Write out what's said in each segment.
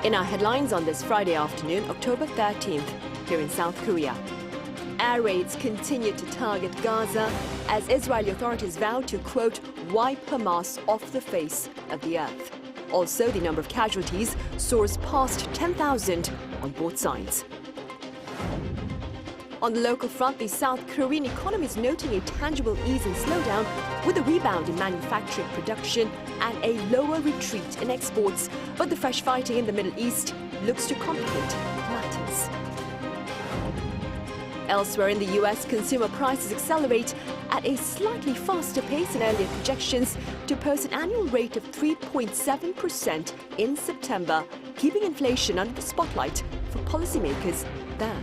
In our headlines on this Friday afternoon, October 13th, here in South Korea. Air raids continue to target Gaza as Israeli authorities vow to, quote, wipe Hamas off the face of the earth. Also, the number of casualties soars past 10,000 on both sides. On the local front, the South Korean economy is noting a tangible ease and slowdown with a rebound in manufacturing production and a lower retreat in exports. But the fresh fighting in the Middle East looks to complicate matters. Elsewhere in the U.S., consumer prices accelerate at a slightly faster pace than earlier projections to post an annual rate of 3.7% in September, keeping inflation under the spotlight for policymakers there.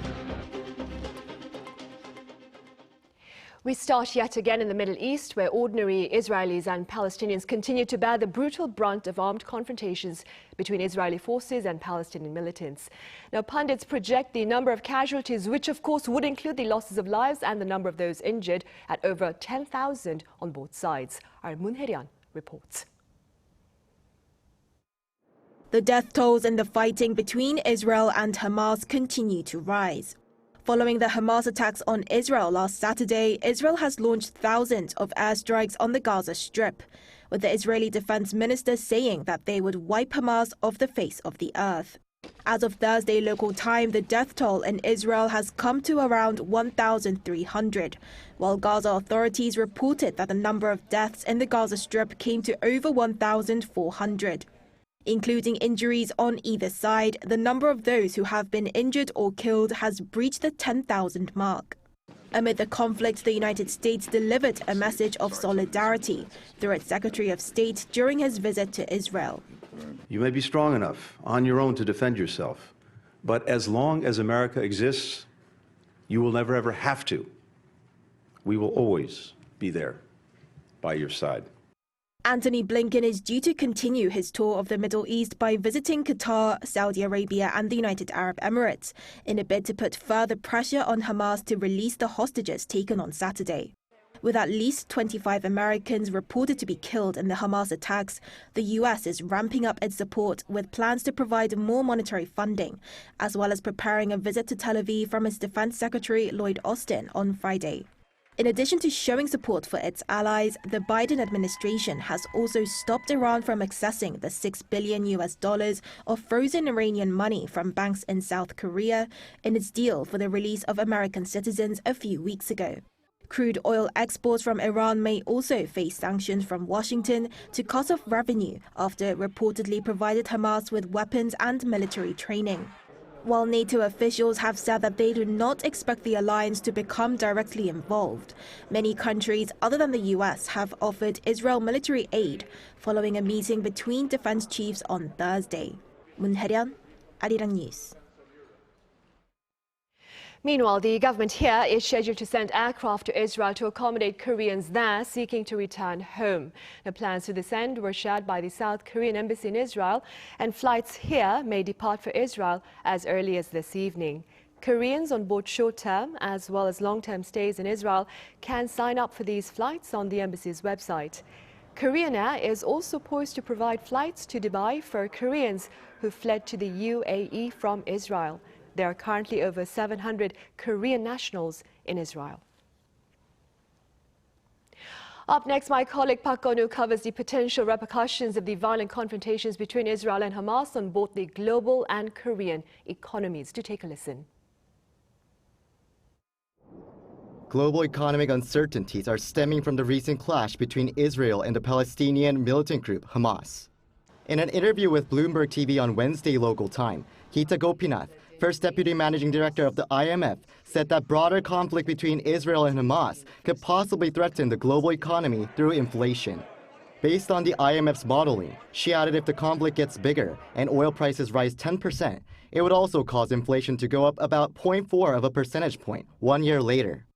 We start yet again in the Middle East, where ordinary Israelis and Palestinians continue to bear the brutal brunt of armed confrontations between Israeli forces and Palestinian militants. Now, pundits project the number of casualties, which of course would include the losses of lives and the number of those injured, at over 10,000 on both sides. Our Moon Hye-ryan reports. The death tolls in the fighting between Israel and Hamas continue to rise. Following the Hamas attacks on Israel last Saturday, Israel has launched thousands of airstrikes on the Gaza Strip, with the Israeli defense minister saying that they would wipe Hamas off the face of the earth. As of Thursday local time, the death toll in Israel has come to around 1,300, while Gaza authorities reported that the number of deaths in the Gaza Strip came to over 1,400. Including injuries on either side, the number of those who have been injured or killed has breached the 10,000 mark. Amid the conflict, the United States delivered a message of solidarity through its Secretary of State during his visit to Israel. You may be strong enough on your own to defend yourself, but as long as America exists, you will never ever have to. We will always be there by your side. Antony Blinken is due to continue his tour of the Middle East by visiting Qatar, Saudi Arabia and the United Arab Emirates in a bid to put further pressure on Hamas to release the hostages taken on Saturday. With at least 25 Americans reported to be killed in the Hamas attacks, the U.S. is ramping up its support with plans to provide more monetary funding, as well as preparing a visit to Tel Aviv from its Defense Secretary Lloyd Austin on Friday. In addition to showing support for its allies, the Biden administration has also stopped Iran from accessing the $6 billion of frozen Iranian money from banks in South Korea in its deal for the release of American citizens a few weeks ago. Crude oil exports from Iran may also face sanctions from Washington to cut off revenue after it reportedly provided Hamas with weapons and military training. While NATO officials have said that they do not expect the alliance to become directly involved, many countries other than the US have offered Israel military aid following a meeting between defense chiefs on Thursday. Moon Hye-ryan, Arirang News. Meanwhile, the government here is scheduled to send aircraft to Israel to accommodate Koreans there seeking to return home. The plans to this end were shared by the South Korean embassy in Israel, and flights here may depart for Israel as early as this evening. Koreans on both short-term as well as long-term stays in Israel can sign up for these flights on the embassy's website. Korean Air is also poised to provide flights to Dubai for Koreans who fled to the UAE from Israel. There are currently over 700 Korean nationals in Israel. Up next, my colleague Park Gun-woo covers the potential repercussions of the violent confrontations between Israel and Hamas on both the global and Korean economies. Do take a listen. Global economic uncertainties are stemming from the recent clash between Israel and the Palestinian militant group Hamas. In an interview with Bloomberg TV on Wednesday local time, Hita Gopinath, First Deputy Managing Director of the IMF, said that broader conflict between Israel and Hamas could possibly threaten the global economy through inflation. Based on the IMF's modeling, she added if the conflict gets bigger and oil prices rise 10%, it would also cause inflation to go up about 0.4 of a percentage point 1 year later.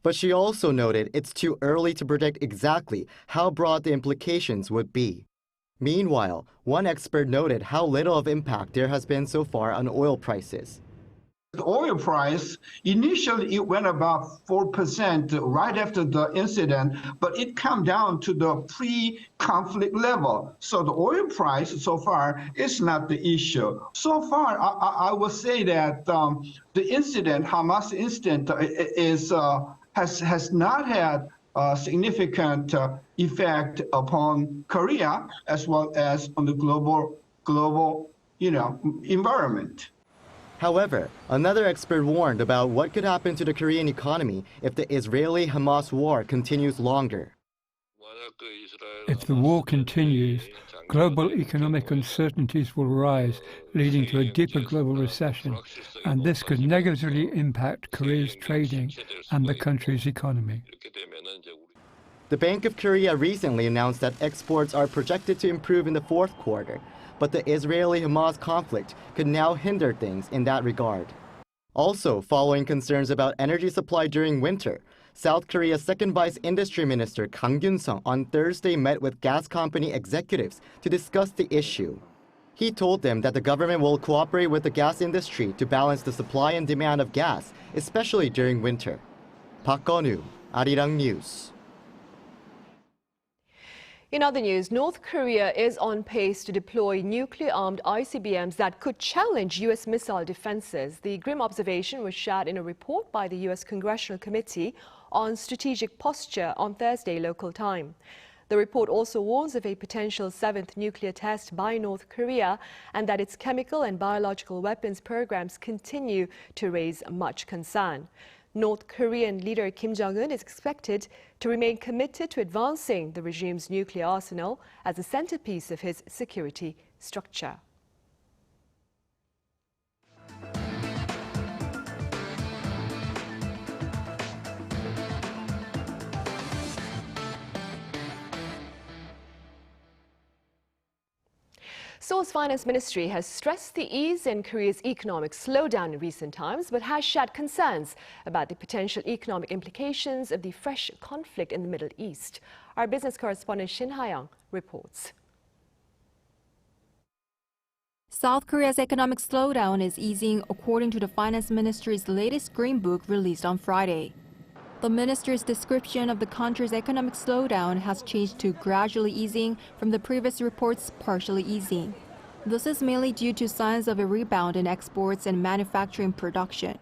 But she also noted it's too early to predict exactly how broad the implications would be. Meanwhile, one expert noted how little of impact there has been so far on oil prices. The oil price, initially it went about 4% right after the incident, but it came down to the pre-conflict level. So the oil price so far is not the issue. So far, I would say that the incident, Hamas incident, has not had a significant effect upon Korea as well as on the global environment. However, another expert warned about what could happen to the Korean economy if the Israeli-Hamas war continues longer. If the war continues, global economic uncertainties will rise, leading to a deeper global recession, and this could negatively impact Korea's trading and the country's economy. The Bank of Korea recently announced that exports are projected to improve in the fourth quarter, but the Israeli-Hamas conflict could now hinder things in that regard. Also, following concerns about energy supply during winter, South Korea's second vice industry minister Kang Kyun-sung on Thursday met with gas company executives to discuss the issue. He told them that the government will cooperate with the gas industry to balance the supply and demand of gas, especially during winter. Park Gun-woo, Arirang News. In other news, North Korea is on pace to deploy nuclear-armed ICBMs that could challenge U.S. missile defenses. The grim observation was shared in a report by the U.S. Congressional Committee on Strategic Posture on Thursday local time. The report also warns of a potential seventh nuclear test by North Korea and that its chemical and biological weapons programs continue to raise much concern. North Korean leader Kim Jong-un is expected to remain committed to advancing the regime's nuclear arsenal as a centerpiece of his security structure. Seoul's finance ministry has stressed the ease in Korea's economic slowdown in recent times, but has shared concerns about the potential economic implications of the fresh conflict in the Middle East. Our business correspondent Shin Ha-young reports. South Korea's economic slowdown is easing, according to the finance ministry's latest green book released on Friday. The minister's description of the country's economic slowdown has changed to gradually easing from the previous report's partially easing. This is mainly due to signs of a rebound in exports and manufacturing production.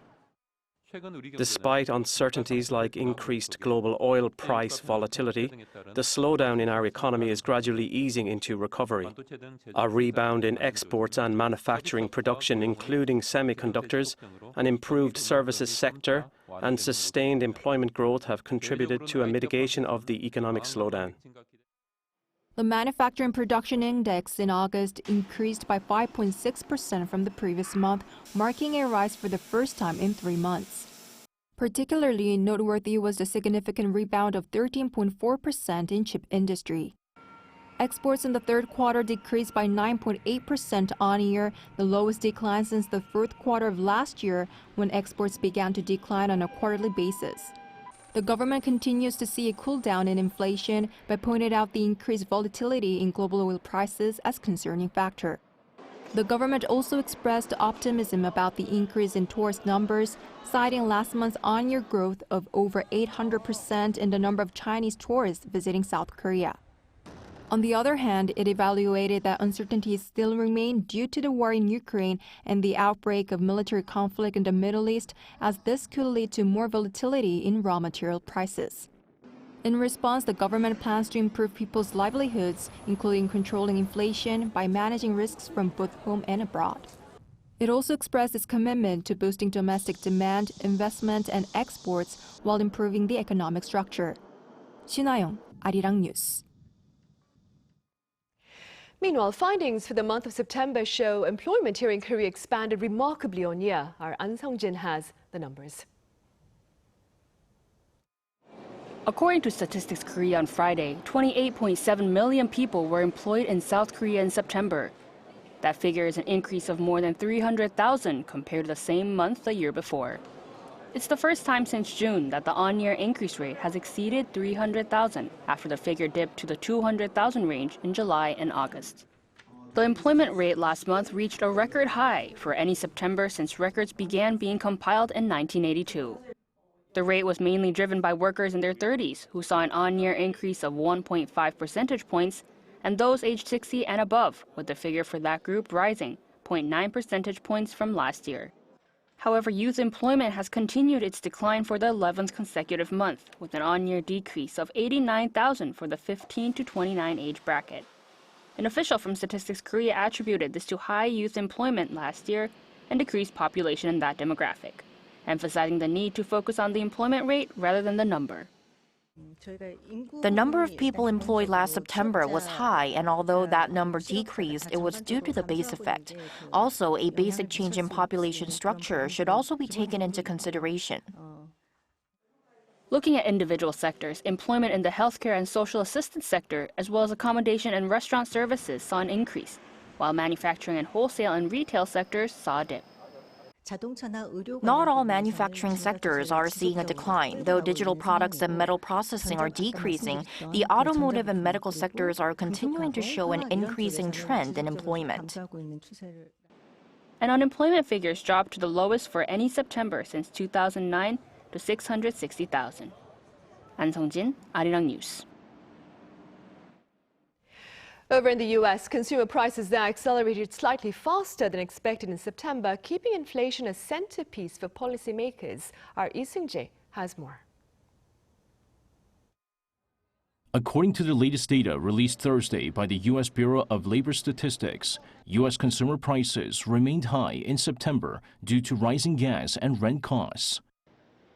Despite uncertainties like increased global oil price volatility, the slowdown in our economy is gradually easing into recovery. A rebound in exports and manufacturing production, including semiconductors, an improved services sector, and sustained employment growth have contributed to a mitigation of the economic slowdown. The manufacturing production index in August increased by 5.6% from the previous month, marking a rise for the first time in 3 months. Particularly noteworthy was the significant rebound of 13.4% in chip industry. Exports in the third quarter decreased by 9.8% on-year, the lowest decline since the fourth quarter of last year, when exports began to decline on a quarterly basis. The government continues to see a cool down in inflation, but pointed out the increased volatility in global oil prices as concerning factor. The government also expressed optimism about the increase in tourist numbers, citing last month's on-year growth of over 800% in the number of Chinese tourists visiting South Korea. On the other hand, it evaluated that uncertainties still remain due to the war in Ukraine and the outbreak of military conflict in the Middle East, as this could lead to more volatility in raw material prices. In response, the government plans to improve people's livelihoods, including controlling inflation by managing risks from both home and abroad. It also expressed its commitment to boosting domestic demand, investment, and exports while improving the economic structure. Shin Ha-young, Arirang News. Meanwhile, findings for the month of September show employment here in Korea expanded remarkably on year. Our An Sung-jin has the numbers. According to Statistics Korea on Friday, 28.7 million people were employed in South Korea in September. That figure is an increase of more than 300,000 compared to the same month the year before. It's the first time since June that the on-year increase rate has exceeded 300,000 after the figure dipped to the 200,000 range in July and August. The employment rate last month reached a record high for any September since records began being compiled in 1982. The rate was mainly driven by workers in their 30s, who saw an on-year increase of 1.5 percentage points, and those aged 60 and above, with the figure for that group rising 0.9 percentage points from last year. However, youth employment has continued its decline for the 11th consecutive month, with an on-year decrease of 89,000 for the 15 to 29 age bracket. An official from Statistics Korea attributed this to high youth employment last year and decreased population in that demographic, emphasizing the need to focus on the employment rate rather than the number. The number of people employed last September was high, and although that number decreased, it was due to the base effect. Also, a basic change in population structure should also be taken into consideration. Looking at individual sectors, employment in the healthcare and social assistance sector, as well as accommodation and restaurant services, saw an increase, while manufacturing and wholesale and retail sectors saw a dip. Not all manufacturing sectors are seeing a decline. Though digital products and metal processing are decreasing, the automotive and medical sectors are continuing to show an increasing trend in employment. And unemployment figures dropped to the lowest for any September since 2009 to 660,000. An Sung-jin, Arirang News. Over in the U.S., consumer prices there accelerated slightly faster than expected in September, keeping inflation a centerpiece for policymakers. Our Lee Seung-jae has more. According to the latest data released Thursday by the U.S. Bureau of Labor Statistics, U.S. consumer prices remained high in September due to rising gas and rent costs.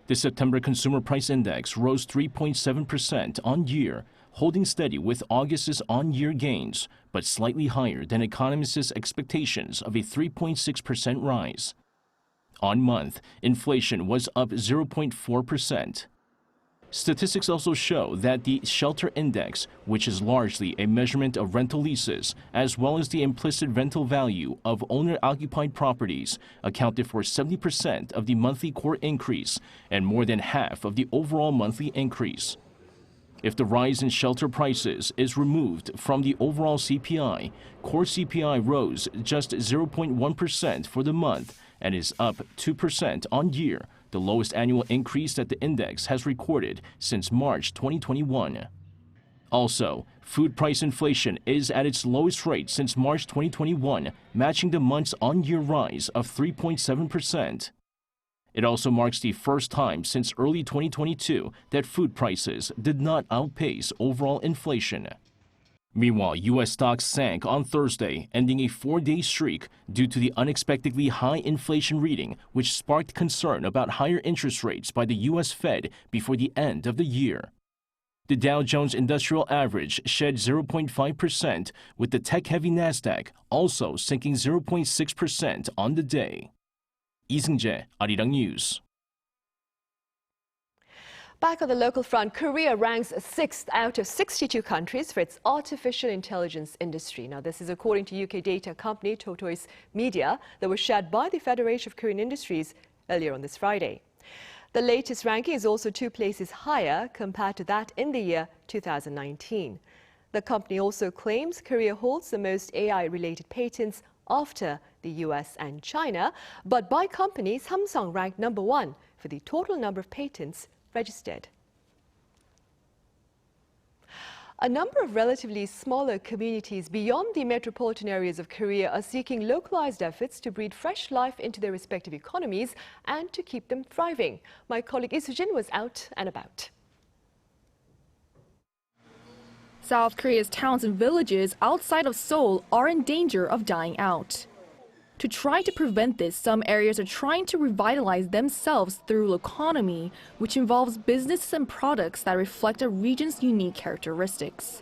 The September Consumer Price Index rose 3.7% on year, holding steady with August's on-year gains, but slightly higher than economists' expectations of a 3.6% rise. On month, inflation was up 0.4%. Statistics also show that the Shelter Index, which is largely a measurement of rental leases, as well as the implicit rental value of owner-occupied properties, accounted for 70% of the monthly core increase and more than half of the overall monthly increase. If the rise in shelter prices is removed from the overall CPI, core CPI rose just 0.1% for the month and is up 2% on year, the lowest annual increase that the index has recorded since March 2021. Also, food price inflation is at its lowest rate since March 2021, matching the month's on-year rise of 3.7%. It also marks the first time since early 2022 that food prices did not outpace overall inflation. Meanwhile, U.S. stocks sank on Thursday, ending a 4-day streak due to the unexpectedly high inflation reading, which sparked concern about higher interest rates by the U.S. Fed before the end of the year. The Dow Jones Industrial Average shed 0.5%, with the tech-heavy Nasdaq also sinking 0.6% on the day. Lee Seung-jae, Arirang News. Back on the local front, Korea ranks 6th out of 62 countries for its artificial intelligence industry. Now, this is according to UK data company Tortoise Media that was shared by the Federation of Korean Industries earlier on this Friday. The latest ranking is also 2 places higher compared to that in the year 2019. The company also claims Korea holds the most AI-related patents after the US and China, but by company, Samsung ranked number 1 for the total number of patents registered. A number of relatively smaller communities beyond the metropolitan areas of Korea are seeking localized efforts to breathe fresh life into their respective economies and to keep them thriving. My colleague Lee Soo-jin was out and about. South Korea's towns and villages outside of Seoul are in danger of dying out. To try to prevent this, some areas are trying to revitalize themselves through loconomy, which involves businesses and products that reflect a region's unique characteristics.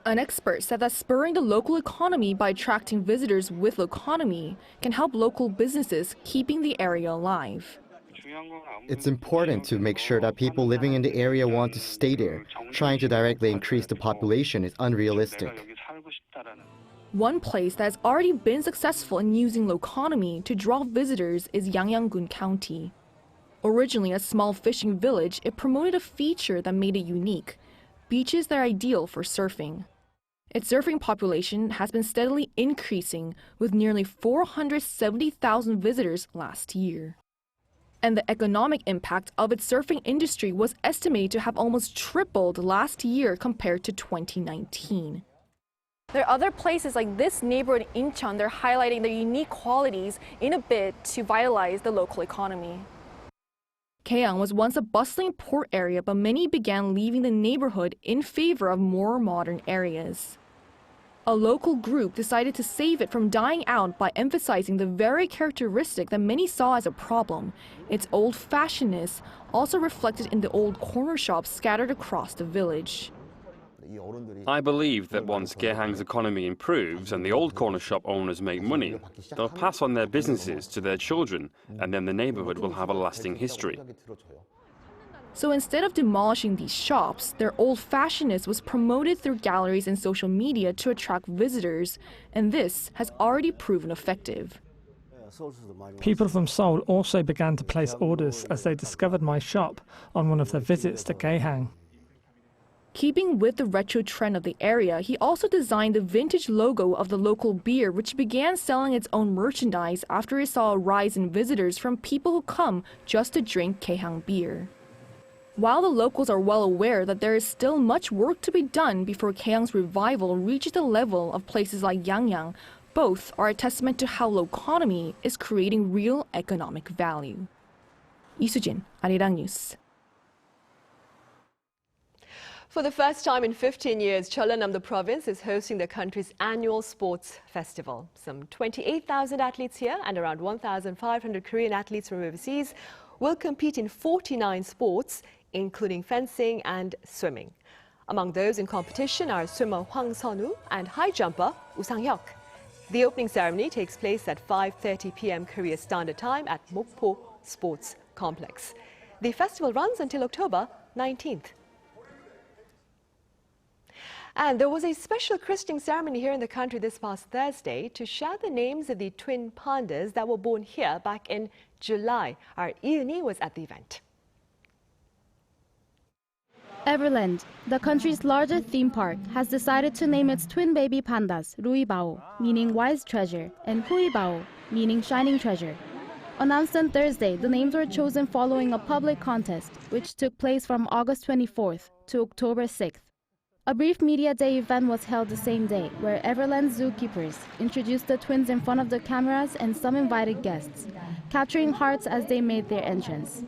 An expert said that spurring the local economy by attracting visitors with loconomy can help local businesses keeping the area alive. It's important to make sure that people living in the area want to stay there. Trying to directly increase the population is unrealistic. One place that has already been successful in using loconomy to draw visitors is Yangyang-gun County. Originally a small fishing village, it promoted a feature that made it unique: beaches that are ideal for surfing. Its surfing population has been steadily increasing, with nearly 470,000 visitors last year. And the economic impact of its surfing industry was estimated to have almost tripled last year compared to 2019. There are other places like this neighborhood in Incheon. They're highlighting their unique qualities in a bid to vitalize the local economy. Kaeong was once a bustling port area, but many began leaving the neighborhood in favor of more modern areas. A local group decided to save it from dying out by emphasizing the very characteristic that many saw as a problem, its old-fashionedness, also reflected in the old corner shops scattered across the village. I believe that once Gehang's economy improves and the old corner shop owners make money, they'll pass on their businesses to their children, and then the neighborhood will have a lasting history. So instead of demolishing these shops, their old-fashionedness was promoted through galleries and social media to attract visitors, and this has already proven effective. People from Seoul also began to place orders as they discovered my shop on one of their visits to Gehang. Keeping with the retro trend of the area, he also designed the vintage logo of the local beer, which began selling its own merchandise after it saw a rise in visitors from people who come just to drink Gehang beer. While the locals are well aware that there is still much work to be done before Gehang's revival reaches the level of places like Yangyang, both are a testament to how loconomy is creating real economic value. Lee Soo-jin, Arirang News. For the first time in 15 years, Jeollanam-do province is hosting the country's annual sports festival. Some 28,000 athletes here and around 1,500 Korean athletes from overseas will compete in 49 sports, including fencing and swimming. Among those in competition are swimmer Hwang Sun-woo and high jumper Woo Sang-hyuk. The opening ceremony takes place at 5:30 p.m. Korea Standard Time at Mokpo Sports Complex. The festival runs until October 19th. And there was a special christening ceremony here in the country this past Thursday to share the names of the twin pandas that were born here back in July. Our Lee was at the event. Everland, the country's largest theme park, has decided to name its twin baby pandas Ruibao, meaning wise treasure, and Huibao, meaning shining treasure. Announced on Thursday, the names were chosen following a public contest, which took place from August 24th to October 6th. A brief media day event was held the same day, where Everland zookeepers introduced the twins in front of the cameras and some invited guests, capturing hearts as they made their entrance.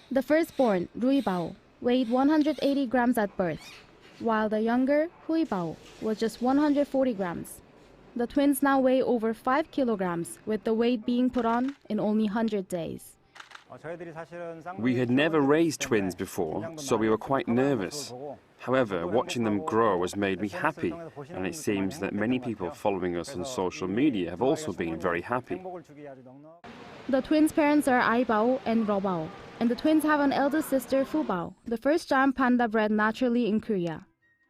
The firstborn, Ruibao, weighed 180 grams at birth, while the younger, Huibao, was just 140 grams. The twins now weigh over 5 kilograms, with the weight being put on in only 100 days. We had never raised twins before, so we were quite nervous. However, watching them grow has made me happy, and it seems that many people following us on social media have also been very happy. The twins' parents are Aibao and Robao, and the twins have an elder sister, Fubao, the first giant panda bred naturally in Korea.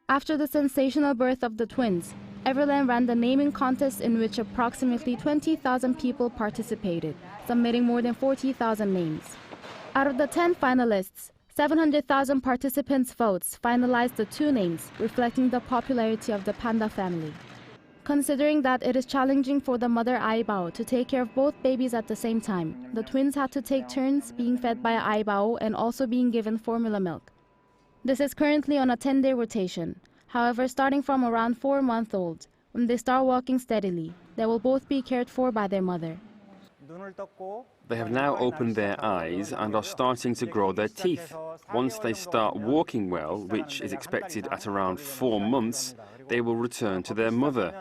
After the sensational birth of the twins, Everland ran the naming contest in which approximately 20,000 people participated, submitting more than 40,000 names. Out of the 10 finalists, 700,000 participants' votes finalized the 2 names, reflecting the popularity of the panda family. Considering that it is challenging for the mother Aibao to take care of both babies at the same time, the twins had to take turns being fed by Aibao and also being given formula milk. This is currently on a 10-day rotation. However, starting from around 4-month-old, when they start walking steadily, they will both be cared for by their mother. They have now opened their eyes and are starting to grow their teeth. Once they start walking well, which is expected at around 4 months, they will return to their mother.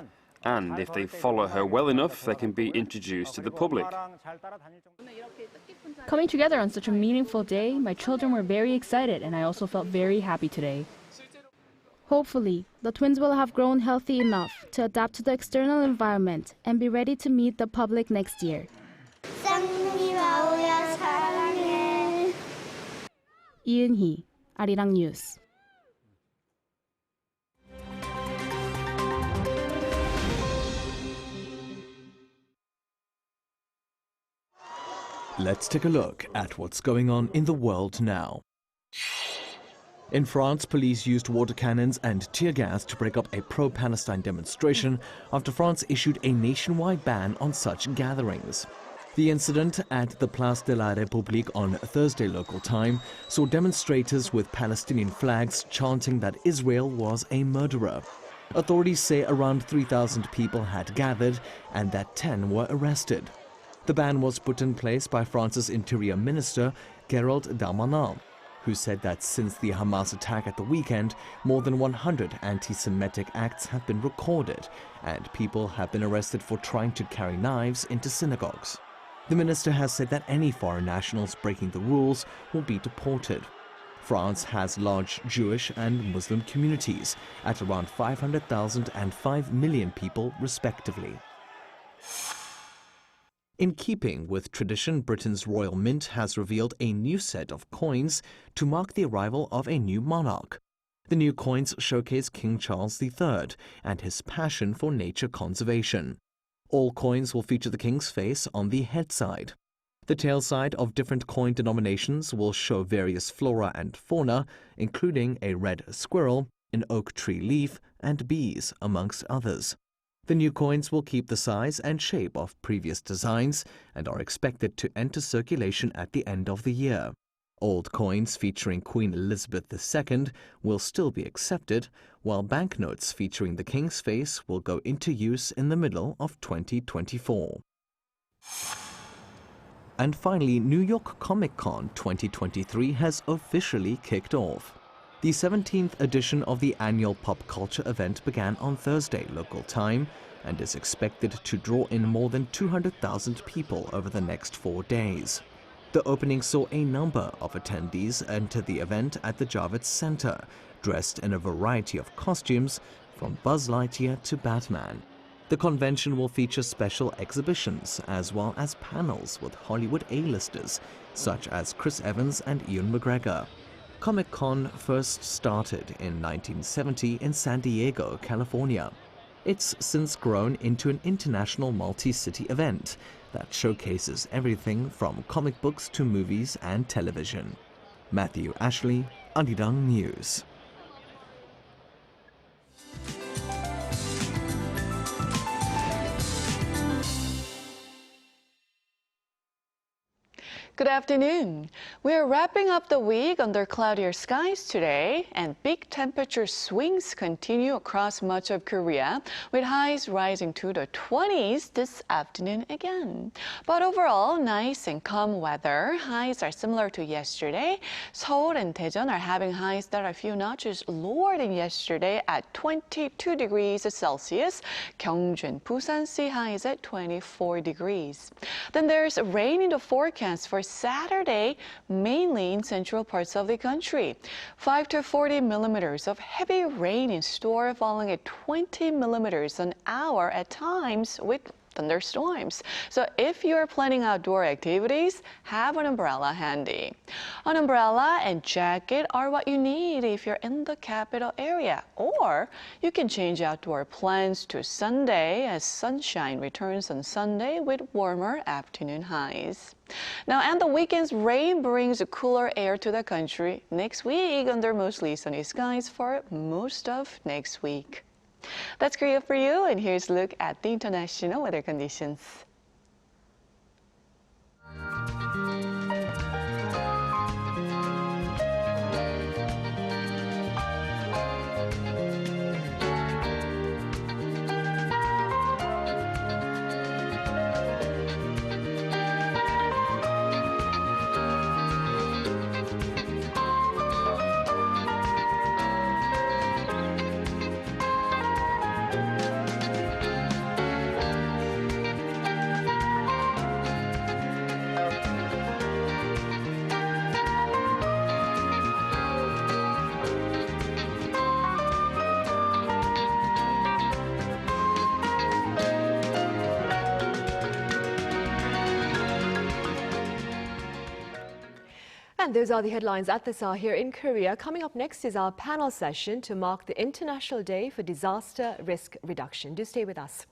And if they follow her well enough, they can be introduced to the public. Coming together on such a meaningful day, my children were very excited, and I also felt very happy today. Hopefully, the twins will have grown healthy enough to adapt to the external environment and be ready to meet the public next year. 이은희, Arirang News. Let's take a look at what's going on in the world now. In France, police used water cannons and tear gas to break up a pro-Palestine demonstration after France issued a nationwide ban on such gatherings. The incident at the Place de la République on Thursday local time saw demonstrators with Palestinian flags chanting that Israel was a murderer. Authorities say around 3,000 people had gathered and that 10 were arrested. The ban was put in place by France's Interior Minister Gérald Darmanin, who said that since the Hamas attack at the weekend, more than 100 anti-Semitic acts have been recorded and people have been arrested for trying to carry knives into synagogues. The minister has said that any foreign nationals breaking the rules will be deported. France has large Jewish and Muslim communities at around 500,000 and 5 million people respectively. In keeping with tradition, Britain's Royal Mint has revealed a new set of coins to mark the arrival of a new monarch. The new coins showcase King Charles III and his passion for nature conservation. All coins will feature the king's face on the head side. The tail side of different coin denominations will show various flora and fauna, including a red squirrel, an oak tree leaf, and bees, amongst others. The new coins will keep the size and shape of previous designs and are expected to enter circulation at the end of the year. Old coins featuring Queen Elizabeth II will still be accepted, while banknotes featuring the king's face will go into use in the middle of 2024. And finally, New York Comic Con 2023 has officially kicked off. The 17th edition of the annual pop culture event began on Thursday local time and is expected to draw in more than 200,000 people over the next 4 days. The opening saw a number of attendees enter the event at the gov't Center, dressed in a variety of costumes, from Buzz Lightyear to Batman. The convention will feature special exhibitions as well as panels with Hollywood A-listers such as Chris Evans and Ewan McGregor. Comic-Con first started in 1970 in San Diego, California. It's since grown into an international multi-city event that showcases everything from comic books to movies and television. Matthew Ashley, Arirang News. Good afternoon. We are wrapping up the week under cloudier skies today, and big temperature swings continue across much of Korea, with highs rising to the 20s this afternoon again. But overall, nice and calm weather. Highs are similar to yesterday. Seoul and Daejeon are having highs that are a few notches lower than yesterday at 22 degrees Celsius. Gyeongju and Busan see highs at 24 degrees. Then there's rain in the forecast for Saturday, mainly in central parts of the country. 5 to 40 millimeters of heavy rain in store, falling at 20 millimeters an hour at times with thunderstorms. So if you're planning outdoor activities, have an umbrella handy. An umbrella and jacket are what you need if you're in the capital area. Or you can change outdoor plans to Sunday as sunshine returns on Sunday with warmer afternoon highs. Now, and the weekend's rain brings cooler air to the country next week under mostly sunny skies for most of next week. That's Korea for you, and here's a look at the international weather conditions. And those are the headlines at this hour here in Korea. Coming up next is our panel session to mark the International Day for Disaster Risk Reduction. Do stay with us.